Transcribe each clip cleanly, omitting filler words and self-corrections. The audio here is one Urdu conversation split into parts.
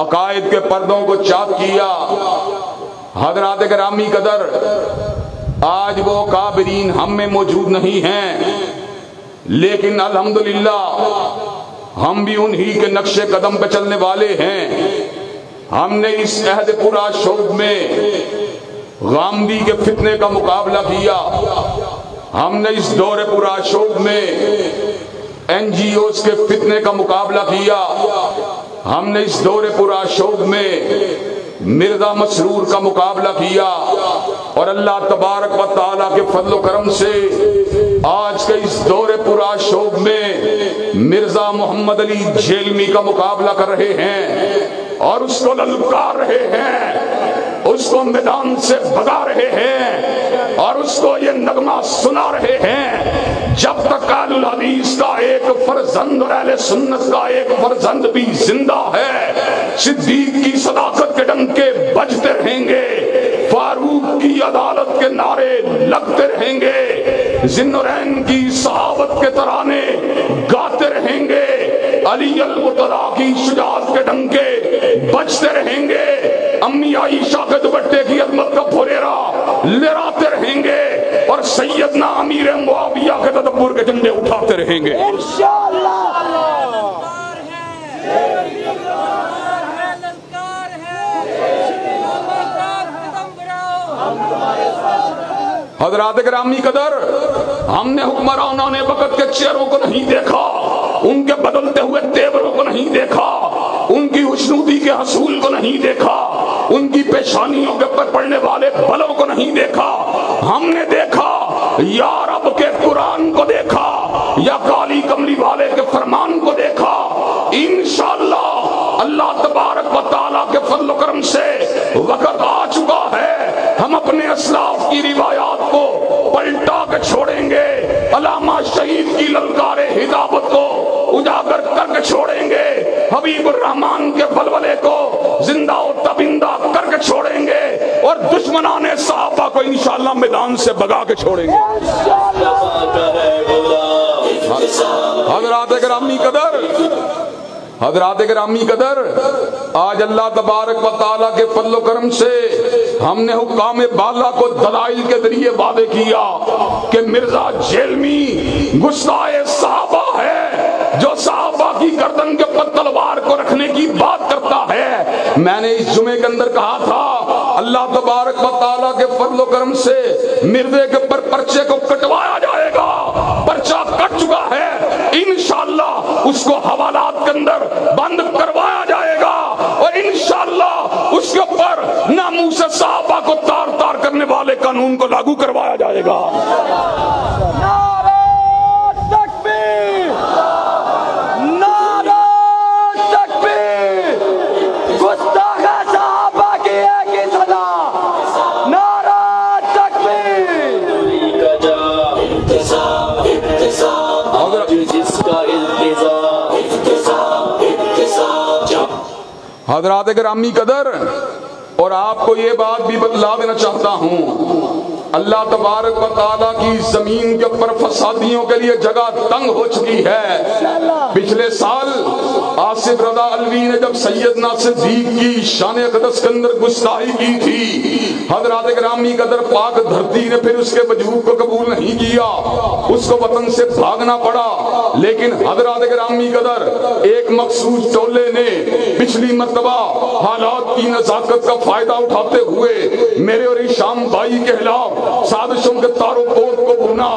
عقائد کے پردوں کو چاک کیا۔ حضرات گرامی قدر، آج وہ کابرین ہم میں موجود نہیں ہیں، لیکن الحمدللہ ہم بھی انہی کے نقش قدم پہ چلنے والے ہیں۔ ہم نے اس عہد پورا شعب میں غامدی کے فتنے کا مقابلہ کیا، ہم نے اس دور پورا شعب میں NGOs کے فتنے کا مقابلہ کیا، ہم نے اس دور پورا شعب میں مرزا مسرور کا مقابلہ کیا، اور اللہ تبارک و تعالیٰ کے فضل و کرم سے آج کے اس دور پورا شعب میں مرزا محمد علی جیلمی کا مقابلہ کر رہے ہیں، اور اس کو للکار رہے ہیں، اس کو میدان سے بھگا رہے ہیں، اور اس کو یہ نغمہ سنا رہے ہیں، جب تک اہل الحدیث کا ایک فرزند اور اہل سنت کا ایک فرزند بھی زندہ ہے، صدیق کی صداقت کے ڈنکے بجتے رہیں گے، فاروق کی عدالت کے نعرے لگتے رہیں گے، ذوالنورین کی صحابت کے ترانے گاتے رہیں گے، علی المرتضیٰ کی شجاعت کے ڈنکے بجتے رہیں گے، امی عائشہ کے دوپٹے کی عظمت کا پھریرا لہراتے رہیں گے، اور سیدنا امیر معاویہ کے تدبر کے جھنڈے اٹھاتے رہیں گے انشاءاللہ۔ حضرات گرامی قدر، ہم نے حکمرانوں نے وقت کے چہروں کو نہیں دیکھا، ان کے بدلتے ہوئے تیوروں کو نہیں دیکھا، ان کی خوشنودی کے حصول کو نہیں دیکھا، ان کی پیشانیوں کے پر پڑنے والے بلوں کو نہیں دیکھا، ہم نے دیکھا یا رب کے قرآن کو دیکھا، یا کالی کملی والے کے فرمان کو دیکھا۔ انشاءاللہ اللہ تبارک و تعالیٰ کے فضل و کرم سے وقت آ چکا ہے، ہم اپنے اسلاف کی روایات کو پلٹا کے چھوڑیں گے، علامہ شہید کی للکار ہدایت کو اجاگر کر کے چھوڑیں گے، حبیب الرحمان کے ولولے کو زندہ و تبندہ کر کے چھوڑیں گے، اور دشمنان صحابہ کو انشاءاللہ میدان سے بگا کے چھوڑیں گے۔ حضرات گرامی قدر، آج اللہ تبارک و تعالیٰ کے فضل و کرم سے ہم نے حکام بالا کو دلائل کے ذریعے وعدے کیا کہ مرزا جیلمی گستاخ صحابہ ہے، جو صحابہ کی گردن کے پر تلوار کو رکھنے کی بات کرتا ہے۔ میں نے اس جمعے کے اندر کہا تھا اللہ تبارک و تعالیٰ کے فضل و کرم سے مرزے کے پر پرچے کو کٹوایا جائے گا، پرچہ کٹ چکا ہے، انشاءاللہ اس کو حوالات کے اندر بند کروایا جائے گا، اور انشاءاللہ اس کے اوپر ناموس صحابہ کو تار تار کرنے والے قانون کو لاگو کروایا جائے گا۔ نعرہ تکبیر، نعرہ تکبیر، گستاخ صحابہ کی ایک ہی صدا، نعرہ تکبیر۔ حضرات گرامی قدر، اور آپ کو یہ بات بھی بتلا دینا چاہتا ہوں، اللہ تبارک و تعالیٰ کی زمین کے اوپر فسادیوں کے لیے جگہ تنگ ہو چکی ہے۔ پچھلے سال آصف رضا علوی نے جب سیدنا صدیق کی شان اقدس کے اندر گستاخی کی تھی، حضرات گرامی قدر پاک دھرتی نے پھر اس کے وجود کو قبول نہیں کیا، اس کو وطن سے بھاگنا پڑا، لیکن حضرات گرامی قدر ایک مخصوص ٹولے نے پچھلی مرتبہ حالات کی نزاکت کا فائدہ اٹھاتے ہوئے میرے اور شام بھائی کے خلاف سازشوں کے تارو پود کو بھونا،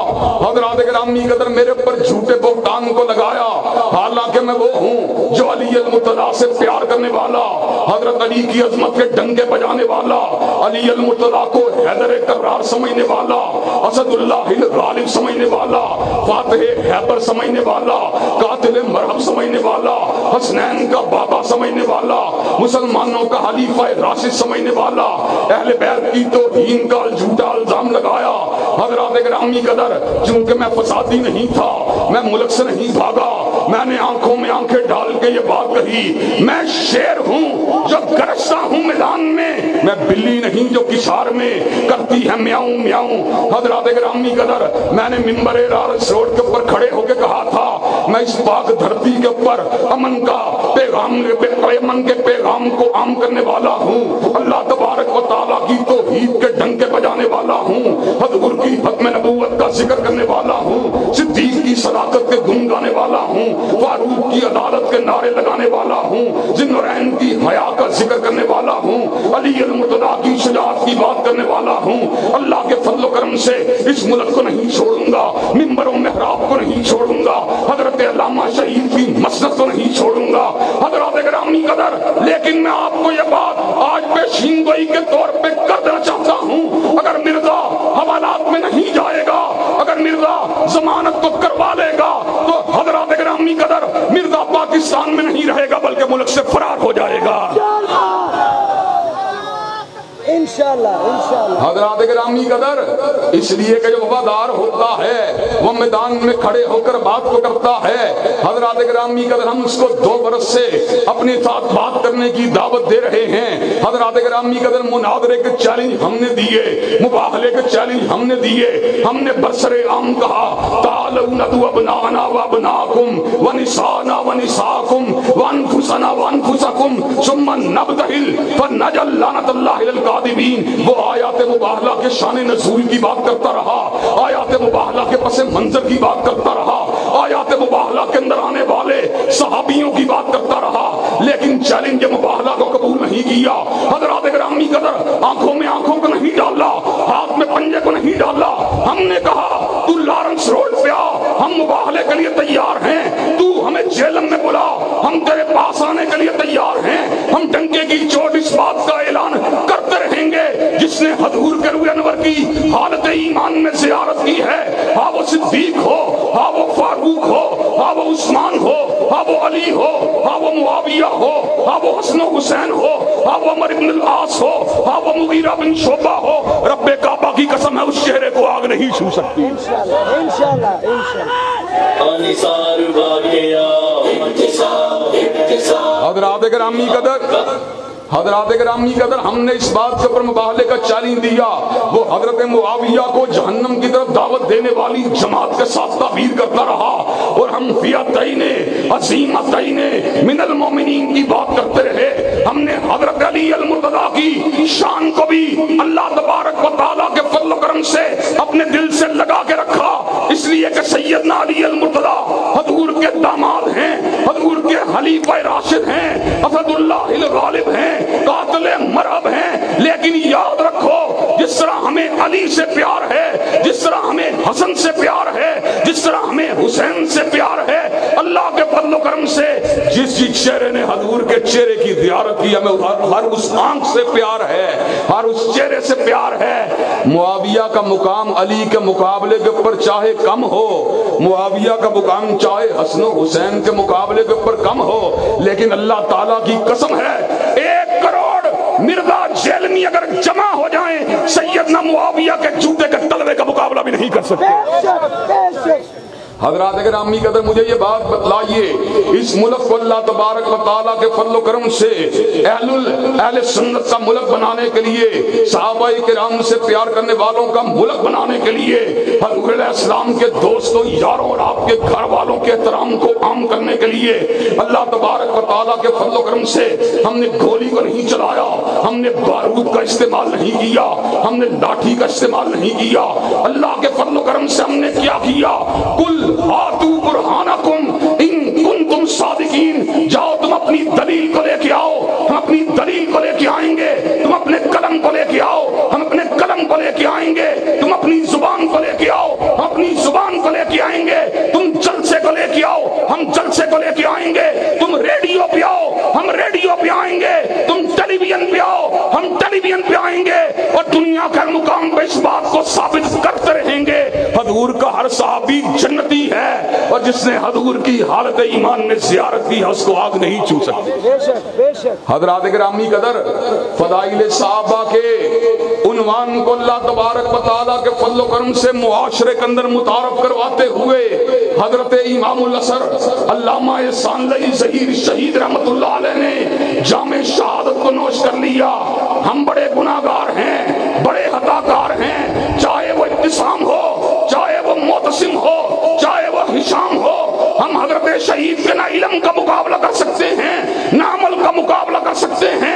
حضرات گرامی قدر میرے پر جھوٹے بہتان کو لگایا، حالانکہ میں وہ ہوں جو علی المرتضیٰ سے پیار کرنے والا، حضرت علی کی عظمت کے ڈنگے بجانے والا، علی المرتضیٰ کو حیدر کرار سمجھنے والا، اسد اللہ الغالب سمجھنے والا، فاتح حیبر سمجھنے والا، قاتل مرحب سمجھنے والا، حسنین کا بابا سمجھنے والا، مسلمانوں کا حلیفہ راشد سمجھنے والا، اہل بیت کی توہین کا جھوٹا الزام لگایا۔ حضرات گرامی قدر، چونکہ میں فسادی نہیں تھا، میں ملک سے نہیں بھاگا، میں نے آنکھوں میں آنکھیں ڈال کے یہ بات کہی، میں شیر ہوں جو گرجتا ہوں میدان میں، میں بلی نہیں جو کشار میں کرتی ہے میاؤں میاؤں۔ حضرات گرامی قدر، میں نے ممبر رارس روڈ کے اوپر کھڑے ہو کے کہا تھا میں اس پاک دھرتی کے اوپر امن کا پیغام، امن کے پیغام کو عام کرنے والا ہوں، اللہ تبارک و تعالیٰ کی توحید کے ڈنکے بجانے والا ہوں، حضور کی ختم نبوت کا ذکر کرنے والا ہوں، صدیق کی صداقت کے گن گانے والا ہوں، فاروق کی عدالت کے نعرے لگانے والا ہوں، ذوالنورین کی حیا کا ذکر کرنے والا ہوں، علی المرتضیٰ کی شجاعت کی بات کرنے والا ہوں۔ اللہ کے فضل و کرم سے اس ملک کو نہیں چھوڑوں گا، منبر و محراب کو نہیں چھوڑوں گا، حضرت علامہ شہید کی مسجد کو نہیں چھوڑوں گا، حضرات گرامی قدر۔ لیکن میں آپ کو یہ بات آج پیشین گوئی کے طور پہ کر دینا چاہتا ہوں، اگر مرزا حوالات میں نہیں جائے گا، اگر مرزا ضمانت کو کروا لے گا تو حضرات گرامی قدر مرزا پاکستان میں نہیں رہے گا بلکہ ملک سے فرار ہو جائے گا انشاءاللہ۔ حضرات گرامی قدر، اس لیے کہ جو وفادار ہوتا ہے وہ میدان میں کھڑے ہو کر بات کو کرتا ہے۔ حضرات گرامی قدر، ہم اس کو 2 برس سے اپنے ساتھ بات کرنے کی دعوت دے رہے ہیں۔ حضرات گرامی قدر، مناظرے کے چیلنج ہم نے دیے، مباہلے کے چیلنج ہم نے دیے، ہم نے برسر عام کہا تعالوا ندعو ابناءنا وابناءکم ونساءنا ونساءکم وانفسنا وانفسکم ثم نبتہل فنجعل لعنۃ اللہ علی الکاذبین۔ وہ آیات مباہلہ کے شان نزول کی بات کرتا رہا، آیات مباہلہ کے پس منظر کی بات کرتا رہا، آیات مباہلہ کے اندر آنے والے صحابیوں کی بات کرتا رہا، لیکن چیلنج مباہلہ کو قبول نہیں کیا۔ حضرات گرامی قدر، آنکھوں میں آنکھوں کو نہیں ڈالا، ہاتھ میں پنجے کو نہیں ڈالا، ہم نے کہا تو لارنس روڈ پہ آ، ہم مباہلے کے لیے تیار ہیں، تو ہمیں جیلم میں بلا، ہم تیرے پاس آنے کے لیے تیار ہیں، ہم ڈنکے کی چوٹ اس بات کا اعلان کرتے رہیں گے جس نے حضور کے روح انور کی حالت ایمان میں زیارت کی ہے، ہاں وہ صدیق ہو، ہاں وہ فاروق ہو، ہاں وہ عثمان ہو، ہاں وہ علی ہو، ہاں وہ معاویہ ہو، ہاں وہ حسن و حسین ہو، ہاں وہ عمر بن العاص ہو، ہاں وہ مغیرہ بن شعبہ ہو، رب کعبہ کی قسم ہے اس چہرے کو آگ نہیں چھو سکتی۔ حضرات گرامی قدر، ہم نے اس بات کے اوپر مباہلے کا چیلنج دیا، وہ حضرت معاویہ کو جہنم کی طرف دعوت دینے والی جماعت کے ساتھ تعبیر کرتا رہا، اور ہم فئتین عظیمتین من المومنین کی بات کرتے رہے۔ ہم نے حضرت علی المرتضیٰ کی شان کو بھی اللہ تبارک و تعالیٰ کے فضل و کرم سے اپنے دل سے لگا کے رکھا، اس لیے کہ سیدنا علی المرتضیٰ حضور کے داماد ہیں، حضور کے خلیفہ راشد ہیں، اسد اللہ الغالب ہیں، قاتل مرحب ہیں۔ لیکن یاد رکھو، جس طرح ہمیں علی سے پیار ہے، جس طرح ہمیں حسن سے پیار ہے، جس طرح ہمیں حسین سے پیار ہے، اللہ کے فضل و کرم سے جس چہرے نے حضور کے چہرے کی زیارت کی، ہمیں ہر اس آنکھ سے پیار ہے، ہر اس چہرے سے پیار ہے۔ معاویہ کا مقام علی کے مقابلے کے اوپر چاہے کم ہو، معاویہ کا مقام چاہے حسن و حسین کے مقابلے کے اوپر کم ہو، لیکن اللہ تعالیٰ کی قسم ہے 1 کروڑ مرزا جیلمی اگر جمع ہو جائیں، سیدنا معاویہ کے جوتے کے تلوے کا مقابلہ بھی نہیں کر سکتے۔ حضرات گرامی قدر، مجھے یہ بات بتلائیے، اس ملک کو اللہ تبارک و تعالیٰ کے فضل و کرم سے اہل سنت کا ملک بنانے کے لیے، صحابہ کرام سے پیار کرنے والوں کا ملک بنانے کے لیے، حضور علیہ السلام کے دوستوں، یاروں اور آپ کے گھر والوں کے احترام کو عام کرنے کے لیے اللہ تبارک و تعالیٰ کے فضل و کرم سے ہم نے گولی کو نہیں چلایا، ہم نے بارود کا استعمال نہیں کیا، ہم نے لاٹھی کا استعمال نہیں کیا، اللہ کے فضل و کرم سے ہم نے کیا کیا؟ کل ہاتو برہانکم ان کنتم صادقین، جاؤ تم اپنی دلیل کو لے کے آؤ، ہم اپنی دلیل کو لے کے آئیں گے، تم اپنے قلم کو لے کے آؤ، ہم اپنے قلم کو لے کے آئیں گے، تم اپنی زبان کو لے کے آؤ، ہم اپنی زبان کو لے کے آئیں گے، تم جلسے کو لے کے آؤ، ہم جلسے کو لے کے آئیں گے، تم ریڈیو پہ آؤ، ہم ریڈیو پہ آئیں گے، تم ٹیلی ویژن پہ آؤ، ہم ٹیلی ویژن پہ آئیں گے، اور دنیا کے مقام پہ اس بات کو ثابت کرتے رہیں گے حضور کا ہر صحابی جنتی ہے، اور جس نے حضور کی حالت ایمان میں زیارت کی ہے اس کو آگ نہیں چھو سکتی۔ حضرات گرامی قدر، فضائل صحابہ کے عنوان کو اللہ تبارک و تعالیٰ کے فضل و کرم سے معاشرے کے اندر متعارف کرواتے ہوئے حضرت امام الاسر علامہ ثانوی ظہیر شہید رحمت اللہ علیہ نے جام شہادت کو نوش کر لیا۔ ہم بڑے گناہگار ہیں، بڑے خطاکار ہیں، چاہے وہ ابتسام ہو، چاہے وہ معتصم ہو، چاہے وہ ہشام ہو، ہم حضرت شہید کے نہ علم کا مقابلہ کر سکتے ہیں، نہ عمل کا مقابلہ کر سکتے ہیں،